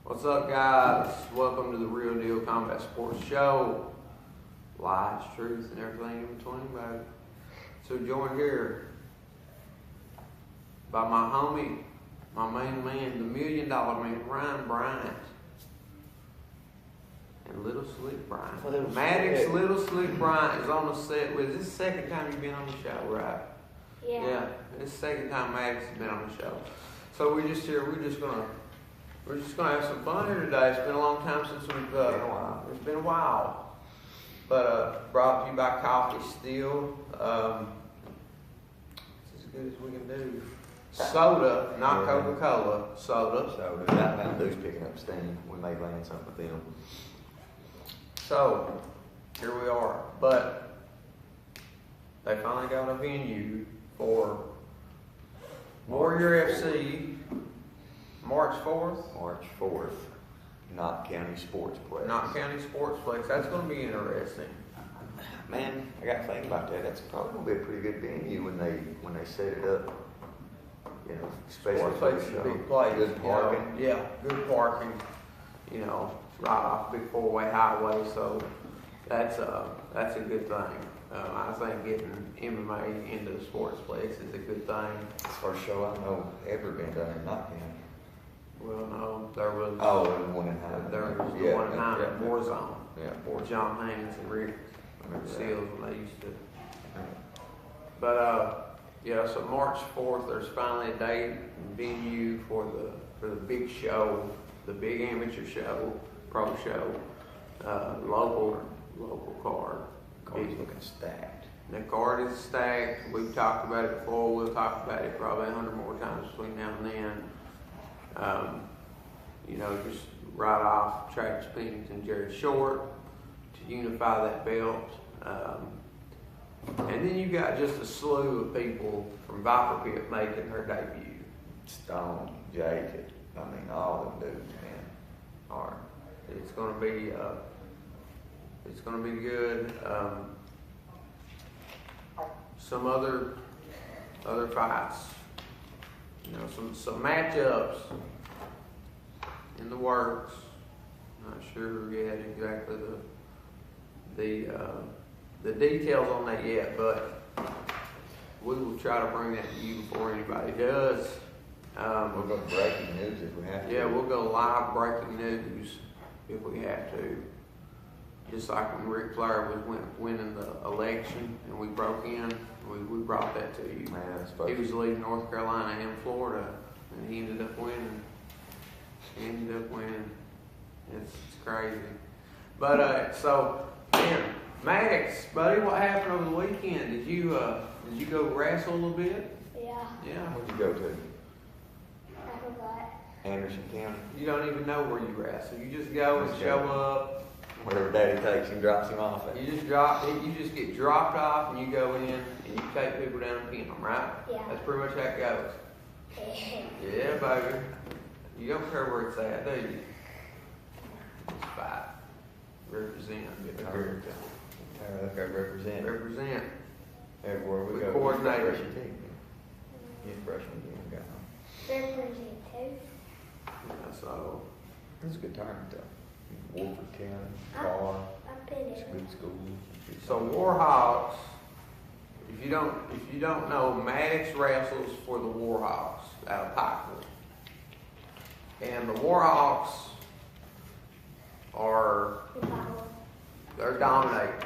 What's up, guys? Welcome to the Real Deal Combat Sports Show. Lies, truth, and everything in between, baby. So joined here by my homie, my main man, the $1 Million Man, Ryan Bryant. And Little Slick Bryant. Maddox Little Slick Bryant is on the set with. This is the second time you've been on the show, right? Yeah. It's the second time Maddox has been on the show. So we're just here. We're just gonna have some fun here today. It's been a long time since we've. It's been a while. But brought to you by Coffee Still. It's as good as we can do. Soda, not Coca-Cola. Soda. That Mountain Dew's picking up steam. We may land something with them. So here we are. But they finally got a venue for Warrior FC. March 4th. March 4th, Knott County Sportsplex. Knott County Sportsplex. That's going to be interesting. Man, I got to think about that. That's probably going to be a pretty good venue when they set it up. You know, especially for Sportsplex the is a show. big place. Good parking. Yeah, good parking. You know, right off big four-way highway. So that's a good thing. I think getting MMA into the Sportsplex is a good thing. It's the first show I know ever been done in Knott County. Well, no, there was. Oh, and one in Hyde. There was the one in Hyde at Warzone. Yeah. Or John Haynes and Rick Remember that. Seals when they used to. But yeah, so March 4th, there's finally a date and venue for the big show, the big amateur show, pro show, local card. Card's looking stacked. The card is stacked. We've talked about it before. We'll talk about it probably 100 more times between now and then. Just right off Travis Pennington, Jared Short to unify that belt. And then you got just a slew of people from Viper Pit making their debut. Stone, Jacob, all them dudes, man. All right. It's gonna be good. Some other fights. Some matchups in the works. Not sure yet exactly the details on that yet, but we will try to bring that to you before anybody does. We'll go breaking news if we have to. Yeah, we'll go live breaking news if we have to. Just like when Ric Flair was winning the election and we broke in, we brought that to you. Man, that's He was leading North Carolina and Florida, and he ended up winning. It's crazy. But Maddox, buddy, what happened over the weekend? Did you go wrestle a little bit? Yeah. Yeah. Where'd you go to? I forgot. Anderson County? You don't even know where you wrestle. You just go and show up. Wherever Daddy takes him, drops him off at. You just get dropped off, and you go in and you take people down and pin them, right? Yeah. That's pretty much how it goes. Yeah, baby. You don't care where it's at, do you? Just fight. Represent. Get hurt. Look, I represent. Represent. Everywhere we We go. coordinate. Fresh team. Get freshman team going. Represent too. Yeah, so It was a good tournament though. Wolford County, Bar, I been it's a it. good school. So Warhawks, if you don't know, Maddox wrestles for the Warhawks out of Pikeville. And the Warhawks they're dominating.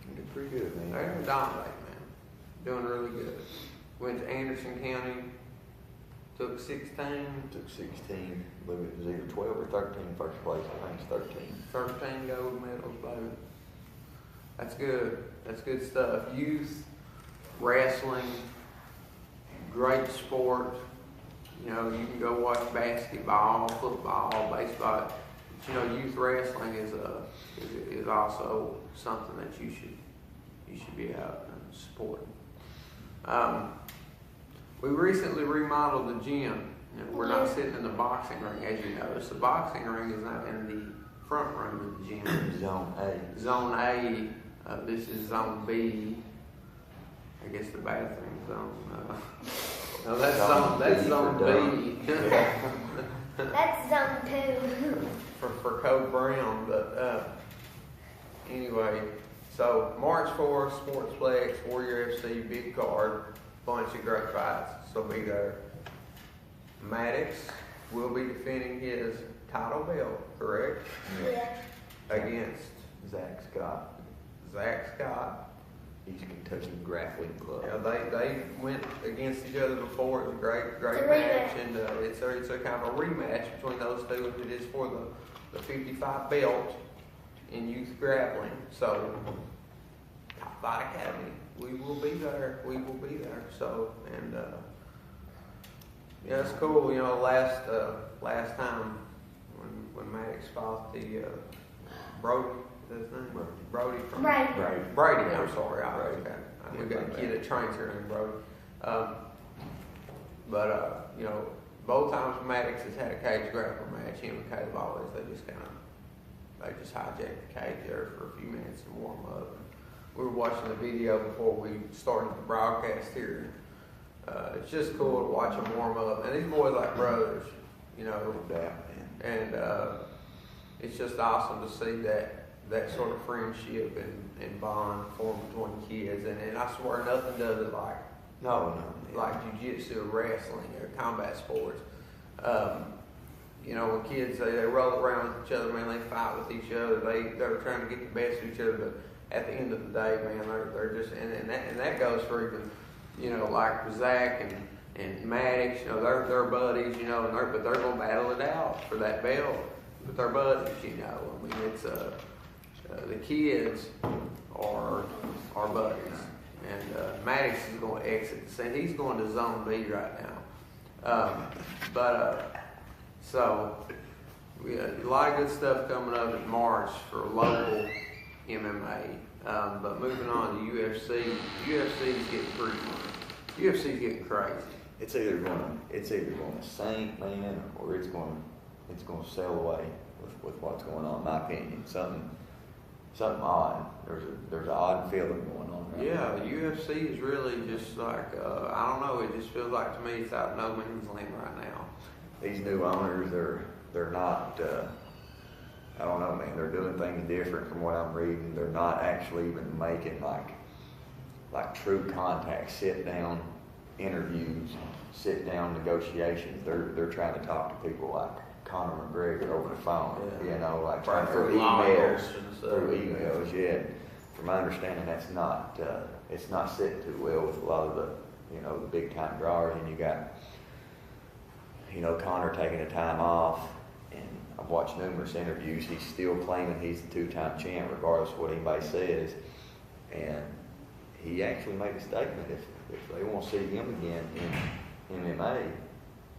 You did pretty good, man. They're dominating, man. Doing really good. Went to Anderson County, took 16. Took 16. I believe it was either 12 or 13 first place. I think it's 13. 13 gold medals, baby. That's good. That's good stuff. Youth, wrestling, great sport. You can go watch basketball, football, baseball. But, youth wrestling is also something that you should be out and supporting. We recently remodeled the gym. We're not sitting in the boxing ring, as you notice. The boxing ring is not in the front room of the gym. Zone A. Zone A. This is Zone B. I guess the bathroom zone. No, that's zone B. That's zone 2. for Code Brown. But anyway, so March 4th, Sportsplex, Warrior FC, big card, bunch of great fights. So be there. Maddox will be defending his title belt, correct? Yeah. Against Zach Scott. Zach Scott. He's Kentucky Grappling Club. Yeah, they went against each other before. It was a great It's a match, rematch. and it's a kind of a rematch between those two. It is for the 55 belt in youth grappling. So, Top Fight Academy, we will be there. We will be there. So, and yeah, it's cool. You know, last time when Maddox fought the Brody, is that his name? Brody from Right. Brady, I'm sorry. We got a kid that trains here named Brody. You know, both times Maddox has had a cage grappling match, him and Caleb always, they just hijacked the cage there for a few minutes to warm up. We were watching the video before we started the broadcast here. It's just cool to watch them warm up. And these boys like brothers, you know. No doubt, man. And it's just awesome to see that sort of friendship and bond formed between kids. And I swear nothing does it like No. jiu-jitsu or wrestling or combat sports. You know, when kids, they roll around with each other, man, they fight with each other. They're trying to get the best of each other. But at the end of the day, man, they're just, and that goes for even, you know, like Zach and Maddox, you know, they're buddies, you know, but they're going to battle it out for that belt with their buddies, you know. I mean, it's, the kids are buddies. And Maddox is going to exit the scene. He's going to Zone B right now. So we got a lot of good stuff coming up in March for local MMA. But moving on to UFC. UFC's getting pretty. UFC's getting crazy. It's either going to sink, man, or it's going to sail away with what's going on. In my opinion, something odd. There's an odd feeling going on. Right Yeah, now. the UFC is really just like I don't know. It just feels like to me it's out of no man's land right now. These new owners, they're not. I don't know, man. They're doing things different from what I'm reading. They're not actually even making like true contact, sit down interviews, sit down negotiations. They're trying to talk to people like Conor McGregor over the phone. Yeah. You know, like Right, through lawyers emails. and stuff. Through emails, yeah. From my understanding, that's not. It's not sitting too well with a lot of the big time drawers, and you got. Conor taking the time off, and I've watched numerous interviews. He's still claiming he's the two-time champ, regardless of what anybody says. And he actually made a statement: if they want to see him again in MMA,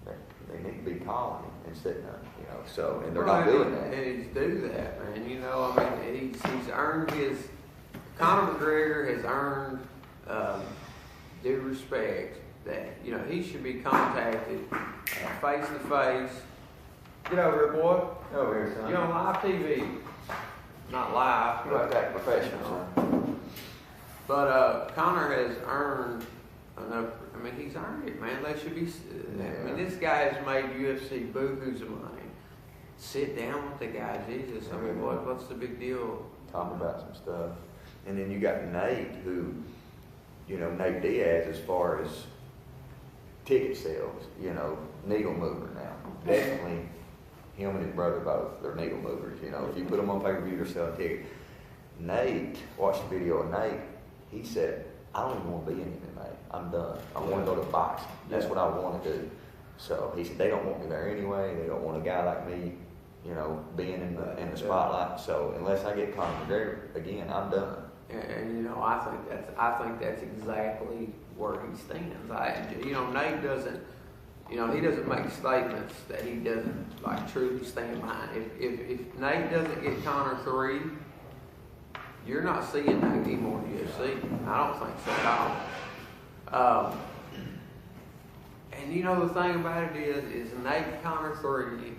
they need to be calling him and sitting up. So and they're not doing that. And he's do that, man. You know, I mean, he's earned his. Conor McGregor has earned due respect. That he should be contacted face to face. Get over here, boy. Over here, son. You're on live TV, not live. You like that professional, son. But Conor has earned enough. I mean, he's earned it, man. They should be. I mean, this guy has made UFC bukus of money. Sit down with the guy, Jesus. I mean, what's the big deal? Talk about some stuff. And then you got Nate, who, Nate Diaz, as far as ticket sales, needle mover now. Definitely him and his brother both, they're needle movers. If you put them on pay-per-view, they're selling tickets. Nate, watched the video of Nate, he said, I don't even want to be in MMA. I'm done. I want to go to boxing. That's what I want to do. So he said, they don't want me there anyway. They don't want a guy like me, being in the spotlight. So unless I get Conor McGregor again, I'm done. And I think that's exactly where he stands. Nate doesn't. He doesn't make statements that he doesn't truly stand behind. If Nate doesn't get Conor 3, you're not seeing Nate anymore in UFC. I don't think so at all. And the thing about it is Nate Conor 3,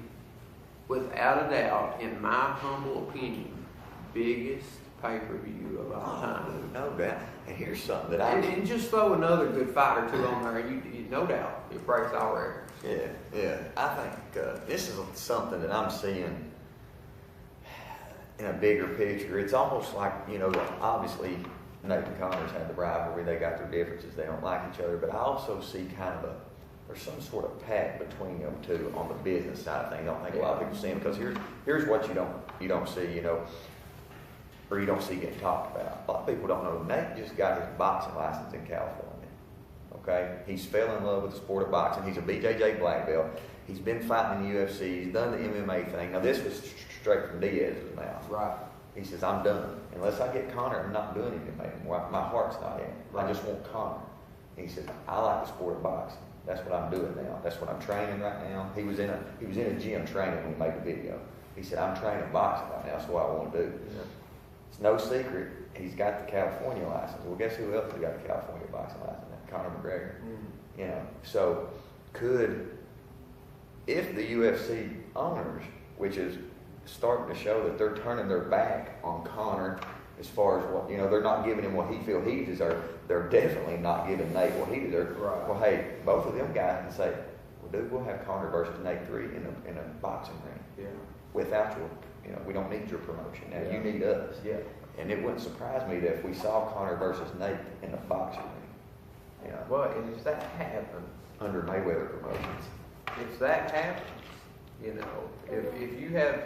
without a doubt, in my humble opinion, biggest pay-per-view of all time. No doubt. And here's something that And just throw another good fight or two on there, you no doubt, it breaks all records. Yeah. I think this is something that I'm seeing in a bigger picture. It's almost like, you know, obviously Nate and Connors had the rivalry. They got their differences. They don't like each other. But I also see kind of there's some sort of pact between them two on the business side of things. I don't think a lot of people see them, because here's what you don't see, you know, or you don't see getting talked about. A lot of people don't know Nate just got his boxing license in California. Okay, he's fell in love with the sport of boxing. He's a BJJ black belt. He's been fighting in the UFC. He's done the MMA thing. Now this was straight from Diaz's mouth. Right. He says, I'm done. Unless I get Conor, I'm not doing it anymore. My heart's not in it. I just want Conor. He says, I like the sport of boxing. That's what I'm doing now. That's what I'm training right now. He was in a gym training when he made the video. He said, I'm training boxing right now. That's what I want to do. Yeah. It's no secret. He's got the California license. Well, guess who else has got the California boxing license? Conor McGregor. You know, so if the UFC owners, which is starting to show that they're turning their back on Conor as far as what, you know, they're not giving him what he feels he deserves. They're definitely not giving Nate what he deserves. Right. Well, hey, both of them guys can say, well, dude, we'll have Conor versus Nate 3 in a boxing ring. Yeah. Without your, you know, we don't need your promotion now. Yeah. You need us. Yeah. And it wouldn't surprise me that if we saw Conor versus Nate in a boxing ring. You know, Well, and if that happens, under Mayweather Promotions. if that happens, you know, if you have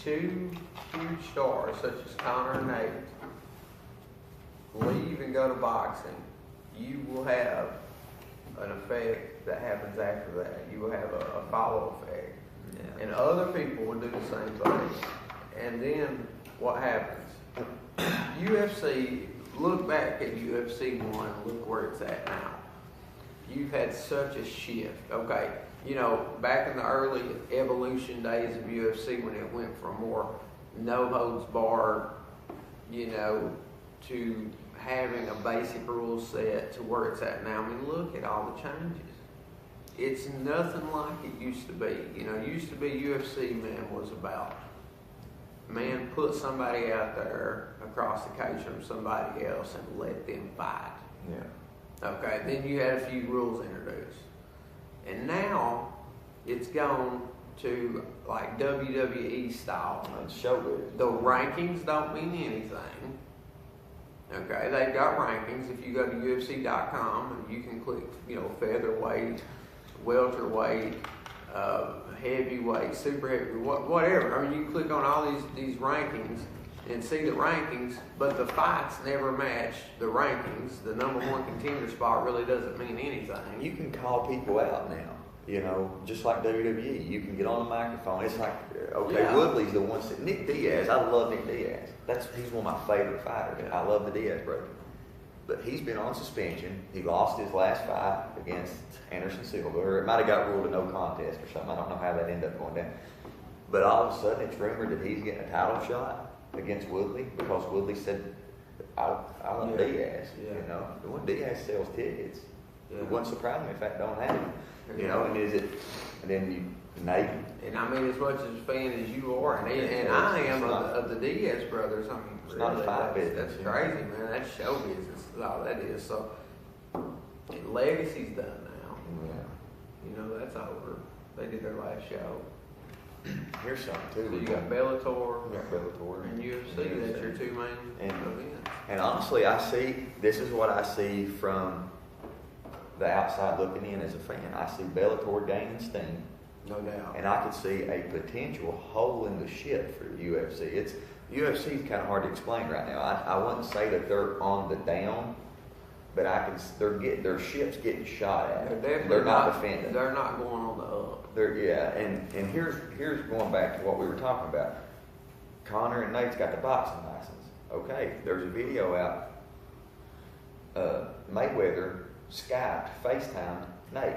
two huge stars such as Conor and Nate leave and go to boxing, you will have an effect that happens after that. You will have a follow effect. Yeah. And other people will do the same thing. And then what happens? UFC, look back at UFC 1 and look where it's at now. You've had such a shift. Okay, you know, back in the early evolution days of UFC, when it went from more no holds barred, you know, to having a basic rule set to where it's at now. I mean, look at all the changes. It's nothing like it used to be. You know, it used to be UFC, man, was about, man, put somebody out there across the cage from somebody else and let them fight. Yeah. Okay, then you had a few rules introduced. And now it's gone to like WWE style. It's showbiz. The rankings don't mean anything. Okay, they've got rankings. If you go to UFC.com, you can click, you know, featherweight, welterweight, heavyweight, super heavy, whatever. I mean, you click on all these rankings and see the rankings, but the fights never match the rankings. The number one contender spot really doesn't mean anything. You can call people out now, you know, just like WWE. You can get on the microphone. It's like, okay, Yeah. Woodley's the one. Nick Diaz, I love Nick Diaz. He's one of my favorite fighters. I love the Diaz brothers. But he's been on suspension. He lost his last fight against Anderson Silva, or it might have got ruled a no contest or something. I don't know how that ended up going down. But all of a sudden, it's rumored that he's getting a title shot against Woodley because Woodley said, I want Diaz. Yeah. You know, when Diaz sells tickets, Yeah. it wouldn't surprise me if that don't happen. You know, and then Nate. And I mean, as much as a fan as you are, and I am of the Diaz brothers, I mean, It's not a fight business. That's crazy, man. That's show business is all that is. So, and Legacy's done now. Yeah. You know, that's over. They did their last show. Here's something too. So you got Bellator We got Bellator and UFC. That's your two main And- events. And honestly, this is what I see from the outside looking in as a fan. I see Bellator gaining steam, No doubt. and I could see a potential hole in the ship for the UFC. UFC is kind of hard to explain right now. I wouldn't say that they're on the down, but their ship's getting shot at. They're definitely They're not defending. They're not going on the up. And here's going back to what we were talking about. Conor and Nate's got the boxing license. Okay, there's a video out. Mayweather Skyped, FaceTimed Nate.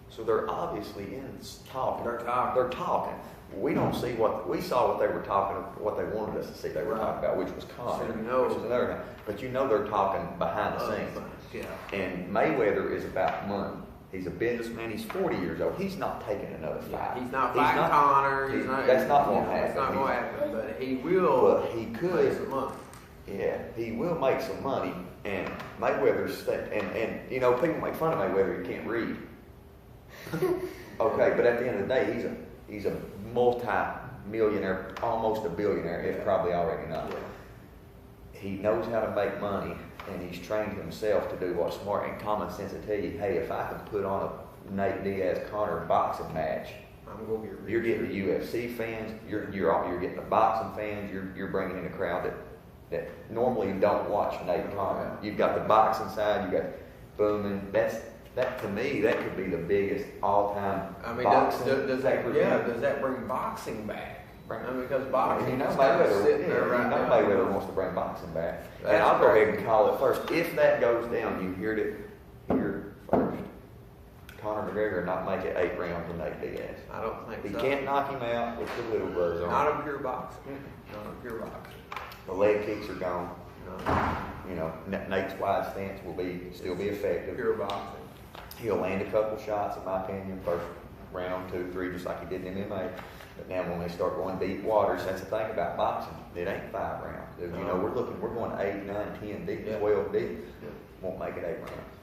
So they're obviously in talking. They're talking. They're talking. We don't see we saw what they were talking, what they wanted us to see. They were talking about, which was Conor, So you know- which is another thing. But you know they're talking behind the scenes. Yeah. And Mayweather is about money. He's a businessman. He's 40 years old. He's not taking another fight. He's not fighting Conor. He's not. That's not going to It's not happen. going to happen. But he will. But he Make could. some money. Yeah, he will make some money. And Mayweather's and you know, people make fun of Mayweather. He can't read. Okay, but at the end of the day, he's a multi-millionaire, almost a billionaire, if probably already not. Yeah. He knows how to make money, and he's trained himself to do what's smart and common sense to tell you, hey, if I can put on a Nate Diaz-Conor boxing match, I'm gonna get rich. you're getting the UFC fans, you're getting the boxing fans, you're bringing in a crowd that normally don't watch Nate Conor. You've got the boxing side, you got booming. That to me, that could be the biggest all-time I mean, boxing does that pay-per-view. does that bring boxing back? Right. I mean, because boxing You know is kind of Mayweather, sitting there right now. Mayweather wants to bring boxing back. And That's I'll go ahead crazy. and call it first. If that goes down, you heard it here first. Conor McGregor not make it 8 rounds with Nate Diaz. I don't think He so. can't knock him out with the little buzz on. Not a pure boxing. Not a pure boxing. The leg kicks are gone. No. You know, Nate's wide stance will still be effective. Pure boxing. He'll land a couple shots, in my opinion, first round, 2, 3, just like he did in MMA. But now when they start going deep waters, that's the thing about boxing. It ain't 5 rounds. You know, we're going 8, 9, 10 deep, Yeah. 12 deep. Yeah. Won't make it 8 rounds.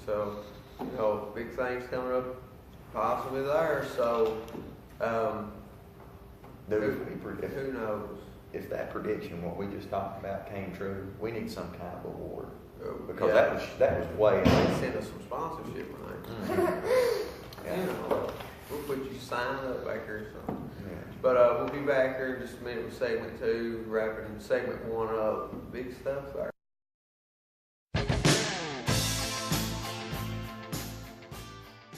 So, you know, big things coming up possibly there. So, who knows? If that prediction, what we just talked about, came true, we need some kind of award. Because Yeah. that was way. They send us some sponsorship money. Yeah. You know, we'll put you sign up back here or something. Yeah. But we'll be back here in just a minute with segment 2, wrapping segment 1 up. Big stuff there.